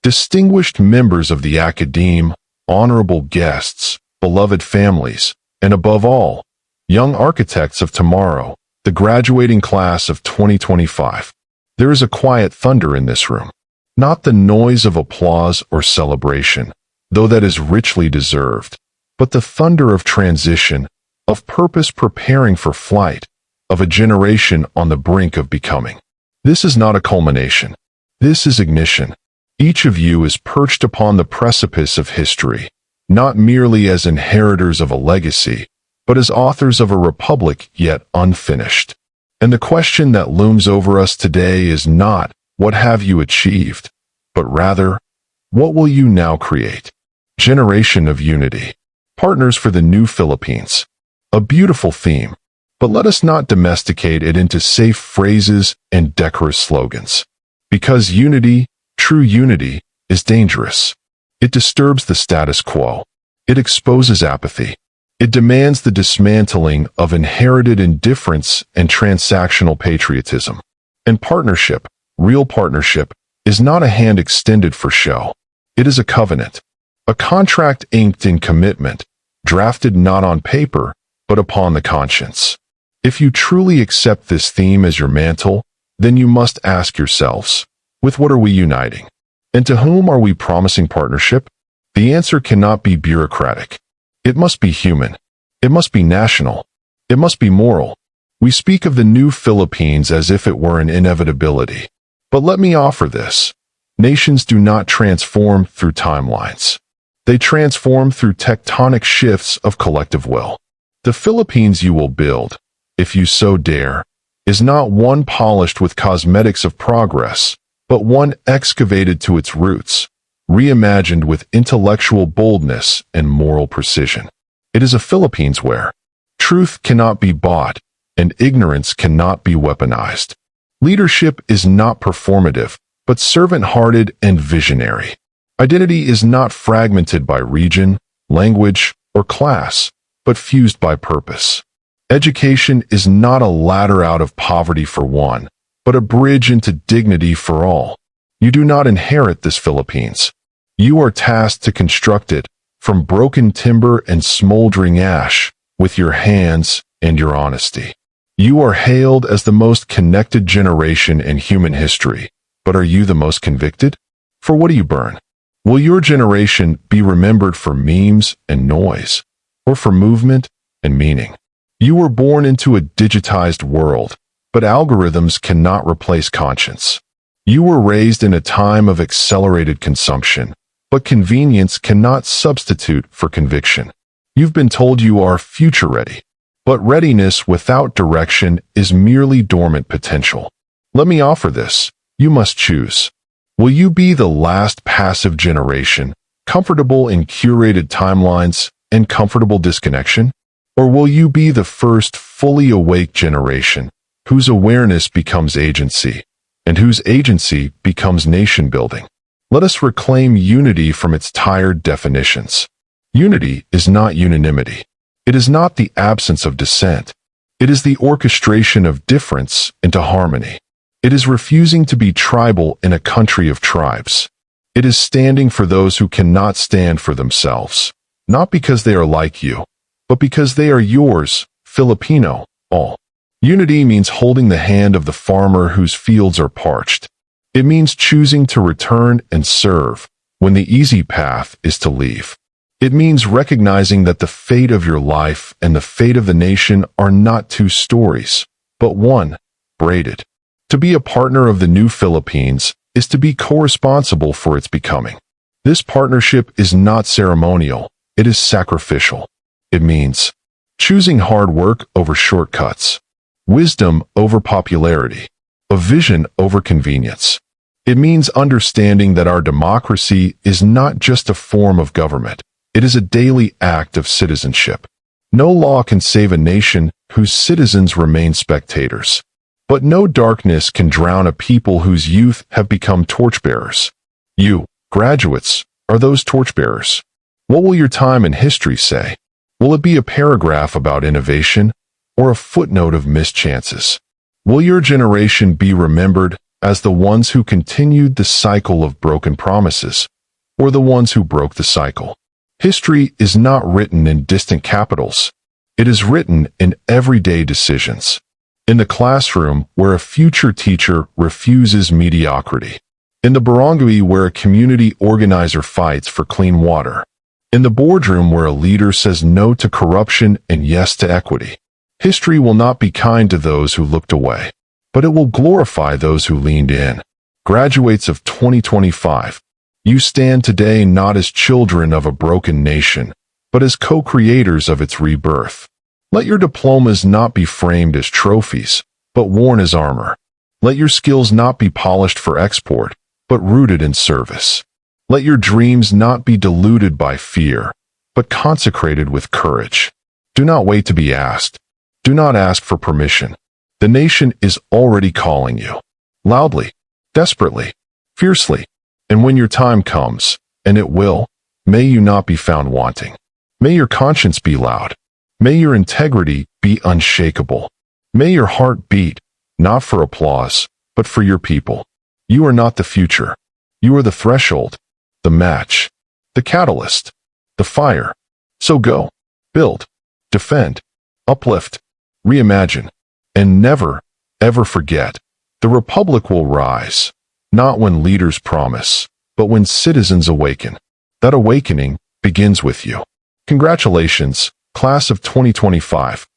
distinguished members of the academe, honorable guests, beloved families, and above all, young architects of tomorrow, the graduating class of 2025. There is a quiet thunder in this room. Not the noise of applause or celebration, though that is richly deserved, but the thunder of transition, of purpose preparing for flight, of a generation on the brink of becoming. This is not a culmination. This is ignition. Each of you is perched upon the precipice of history, not merely as inheritors of a legacy, but as authors of a republic yet unfinished. And the question that looms over us today is not, what have you achieved, but rather, what will you now create? Generation of Unity. Partners for the New Philippines. A beautiful theme, but let us not domesticate it into safe phrases and decorous slogans. Because unity, true unity, is dangerous. It disturbs the status quo. It exposes apathy. It demands the dismantling of inherited indifference and transactional patriotism. And partnership, real partnership, is not a hand extended for show. It is a covenant. A contract inked in commitment, drafted not on paper, but upon the conscience. If you truly accept this theme as your mantle, then you must ask yourselves, with what are we uniting? And to whom are we promising partnership? The answer cannot be bureaucratic. It must be human. It must be national. It must be moral. We speak of the new Philippines as if it were an inevitability. But let me offer this. Nations do not transform through timelines. They transform through tectonic shifts of collective will. The Philippines you will build, if you so dare, is not one polished with cosmetics of progress, but one excavated to its roots, reimagined with intellectual boldness and moral precision. It is a Philippines where truth cannot be bought and ignorance cannot be weaponized. Leadership is not performative, but servant-hearted and visionary. Identity is not fragmented by region, language, or class, but fused by purpose. Education is not a ladder out of poverty for one, but a bridge into dignity for all. You do not inherit this Philippines. You are tasked to construct it, from broken timber and smoldering ash, with your hands and your honesty. You are hailed as the most connected generation in human history, but are you the most convicted? For what do you burn? Will your generation be remembered for memes and noise, or for movement and meaning? You were born into a digitized world, but algorithms cannot replace conscience. You were raised in a time of accelerated consumption, but convenience cannot substitute for conviction. You've been told you are future-ready, but readiness without direction is merely dormant potential. Let me offer this. You must choose. Will you be the last passive generation, comfortable in curated timelines and comfortable disconnection? Or will you be the first fully awake generation, whose awareness becomes agency, and whose agency becomes nation-building? Let us reclaim unity from its tired definitions. Unity is not unanimity. It is not the absence of dissent. It is the orchestration of difference into harmony. It is refusing to be tribal in a country of tribes. It is standing for those who cannot stand for themselves, not because they are like you, but because they are yours, Filipino, all. Unity means holding the hand of the farmer whose fields are parched. It means choosing to return and serve when the easy path is to leave. It means recognizing that the fate of your life and the fate of the nation are not two stories, but one, braided. To be a partner of the new Philippines is to be co-responsible for its becoming. This partnership is not ceremonial, it is sacrificial. It means choosing hard work over shortcuts, wisdom over popularity, a vision over convenience. It means understanding that our democracy is not just a form of government, it is a daily act of citizenship. No law can save a nation whose citizens remain spectators. But no darkness can drown a people whose youth have become torchbearers. You, graduates, are those torchbearers. What will your time in history say? Will it be a paragraph about innovation or a footnote of missed chances? Will your generation be remembered as the ones who continued the cycle of broken promises, or the ones who broke the cycle. History is not written in distant capitals. It is written in everyday decisions. In the classroom where a future teacher refuses mediocrity. In the barangay where a community organizer fights for clean water. In the boardroom where a leader says no to corruption and yes to equity. History will not be kind to those who looked away, but it will glorify those who leaned in. Graduates of 2025, you stand today not as children of a broken nation, but as co-creators of its rebirth. Let your diplomas not be framed as trophies, but worn as armor. Let your skills not be polished for export, but rooted in service. Let your dreams not be diluted by fear, but consecrated with courage. Do not wait to be asked. Do not ask for permission. The nation is already calling you. Loudly, desperately, fiercely. And when your time comes, and it will, may you not be found wanting. May your conscience be loud. May your integrity be unshakable. May your heart beat, not for applause, but for your people. You are not the future. You are the threshold, the match, the catalyst, the fire. So go, build, defend, uplift, reimagine, and never, ever forget, the Republic will rise, not when leaders promise, but when citizens awaken. That awakening begins with you. Congratulations, class of 2025.